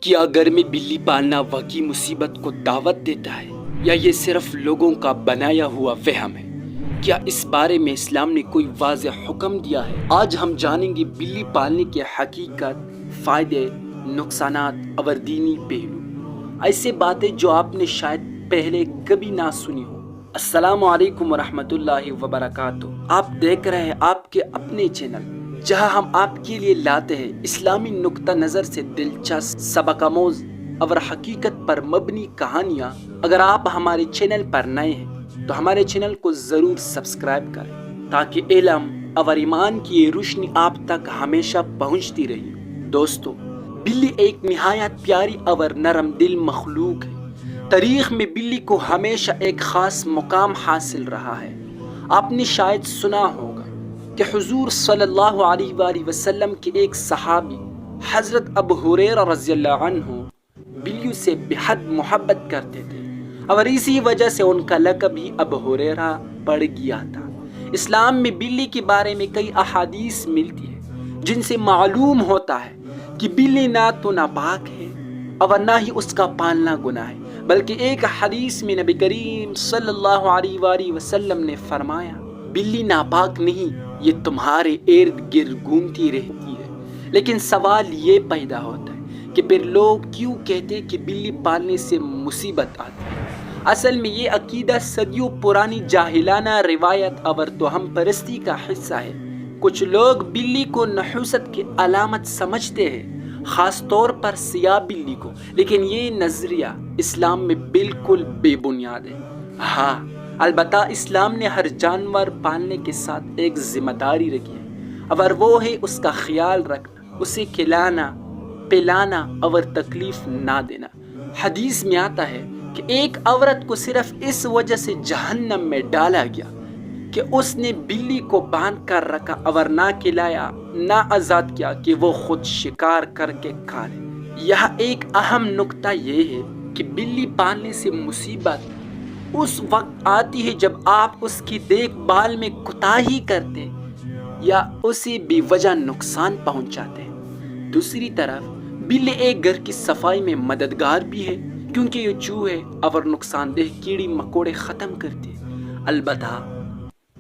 کیا گھر میں بلی پالنا واقعی مصیبت کو دعوت دیتا ہے یا یہ صرف لوگوں کا بنایا ہوا وہم ہے؟ کیا اس بارے میں اسلام نے کوئی واضح حکم دیا ہے؟ آج ہم جانیں گے بلی پالنے کے حقیقت، فائدے، نقصانات اور دینی پہلو، ایسے باتیں جو آپ نے شاید پہلے کبھی نہ سنی ہو۔ السلام علیکم ورحمۃ اللہ وبرکاتہ۔ آپ دیکھ رہے ہیں آپ کے اپنے چینل، جہاں ہم آپ کے لیے لاتے ہیں اسلامی نقطہ نظر سے دلچسپ، سبق آموز اور حقیقت پر مبنی کہانیاں۔ اگر آپ ہمارے چینل پر نئے ہیں تو ہمارے چینل کو ضرور سبسکرائب کریں تاکہ علم اور ایمان کی یہ روشنی آپ تک ہمیشہ پہنچتی رہے۔ دوستو، بلی ایک نہایت پیاری اور نرم دل مخلوق ہے۔ تاریخ میں بلی کو ہمیشہ ایک خاص مقام حاصل رہا ہے۔ آپ نے شاید سنا ہوگا کہ حضور صلی اللہ علیہ وآلہ وسلم کے ایک صحابی حضرت ابو ہریرہ رضی اللہ عنہ بلیوں سے بے حد محبت کرتے تھے اور اسی وجہ سے ان کا لقب ہی ابو ہریرہ پڑ گیا تھا۔ اسلام میں بلی کے بارے میں کئی احادیث ملتی ہیں جن سے معلوم ہوتا ہے کہ بلی نہ تو ناپاک ہے اور نہ ہی اس کا پالنا گناہ ہے، بلکہ ایک حدیث میں نبی کریم صلی اللہ علیہ وآلہ وسلم نے فرمایا، بلی ناپاک نہیں، یہ تمہارے ارد گرد گھومتی رہتی ہے۔ لیکن سوال یہ پیدا ہوتا ہے کہ پھر لوگ کیوں کہتے کہ بلی پالنے سے مصیبت آتی ہے؟ اصل میں یہ عقیدہ صدیوں پرانی جاہلانہ روایت اور توہم پرستی کا حصہ ہے۔ کچھ لوگ بلی کو نحوست کی علامت سمجھتے ہیں، خاص طور پر سیاہ بلی کو، لیکن یہ نظریہ اسلام میں بالکل بے بنیاد ہے۔ ہاں، البتہ اسلام نے ہر جانور پالنے کے ساتھ ایک ذمہ داری رکھی ہے، اور وہ ہے اس کا خیال رکھنا، اسے کھلانا، پلانا اور تکلیف نہ دینا۔ حدیث میں آتا ہے کہ ایک عورت کو صرف اس وجہ سے جہنم میں ڈالا گیا کہ اس نے بلی کو باندھ کر رکھا اور نہ کھلایا نہ آزاد کیا کہ وہ خود شکار کر کے کھا لے۔ یہاں ایک اہم نقطہ یہ ہے کہ بلی پالنے سے مصیبت اس وقت آتی ہے جب آپ اس کی دیکھ بھال میں کوتاہی کرتے یا اسے بے وجہ نقصان پہنچاتے ہیں۔ دوسری طرف بلی ایک گھر کی صفائی میں مددگار بھی ہے، کیونکہ یہ چوہے اور نقصان دہ کیڑی مکوڑے ختم کرتی ہے۔ البتہ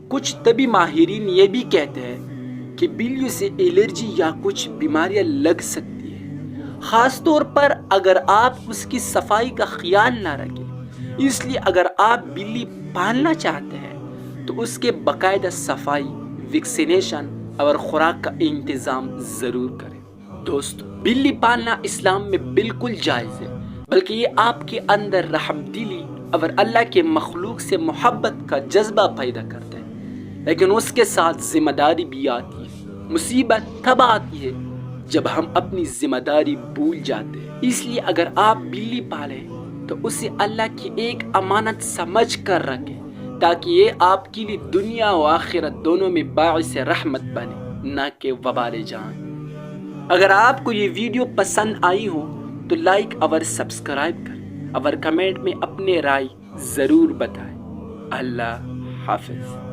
کچھ طبی ماہرین یہ بھی کہتے ہیں کہ بلیوں سے الرجی یا کچھ بیماریاں لگ سکتی ہیں، خاص طور پر اگر آپ اس کی صفائی کا خیال نہ رکھیں۔ اس لیے اگر آپ بلی پالنا چاہتے ہیں تو اس کے باقاعدہ صفائی، ویکسینیشن اور خوراک کا انتظام ضرور کریں۔ دوستو، بلی پالنا اسلام میں بالکل جائز ہے، بلکہ یہ آپ کے اندر رحم دلی اور اللہ کے مخلوق سے محبت کا جذبہ پیدا کرتا ہے۔ لیکن اس کے ساتھ ذمہ داری بھی آتی ہے۔ مصیبت تب آتی ہے جب ہم اپنی ذمہ داری بھول جاتے ہیں۔ اس لیے اگر آپ بلی پالیں تو اسے اللہ کی ایک امانت سمجھ کر رکھیں، تاکہ یہ آپ کے لیے دنیا و آخرت دونوں میں باعث رحمت بنے، نہ کہ وبال جان۔ اگر آپ کو یہ ویڈیو پسند آئی ہو تو لائک اور سبسکرائب کریں اور کمنٹ میں اپنے رائے ضرور بتائیں۔ اللہ حافظ۔